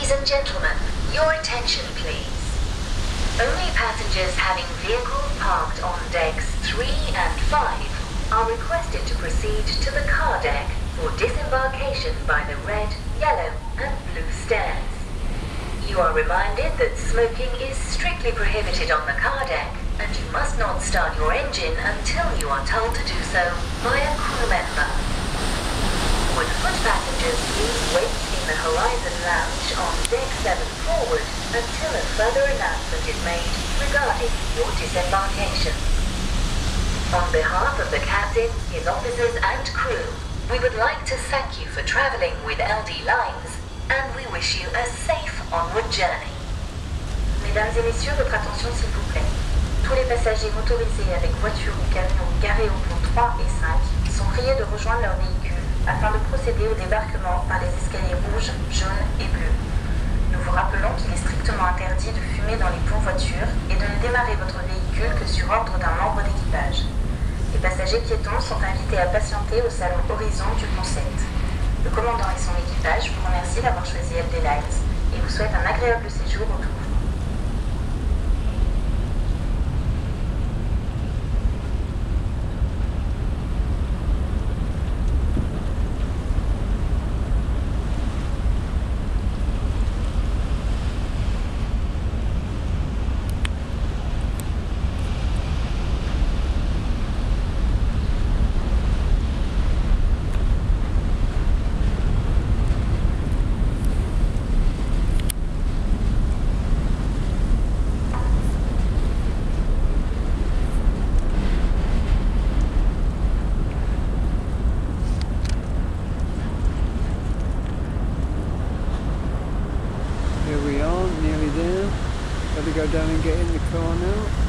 Ladies and gentlemen, your attention please. Only passengers having vehicles parked on decks 3 and 5 are requested to proceed to the car deck for disembarkation by the red, yellow and blue stairs. You are reminded that smoking is strictly prohibited on the car deck and you must not start your engine until you are told to do so by a crew member. Would foot passengers please wait in the Horizon Lounge on deck 7 forward until a further announcement is made regarding your disembarkation. On behalf of the captain, his officers and crew, we would like to thank you for traveling with LD Lines and we wish you a safe onward journey. Mesdames et messieurs, votre attention s'il vous plaît. Tous les passagers motorisés avec voiture ou camion garés au pont 3 et 5 sont priés de rejoindre leur véhicule afin de procéder au débarquement par les escaliers rouges, jaunes et bleus. Nous vous rappelons qu'il est strictement interdit de fumer dans les ponts voitures et de ne démarrer votre véhicule que sur ordre d'un membre d'équipage. Les passagers piétons sont invités à patienter au salon Horizon du pont 7. Le commandant et son équipage vous remercient d'avoir choisi LD Lines et vous souhaitent un agréable séjour au Tour. Here we are, nearly there. Got to go down and get in the car now.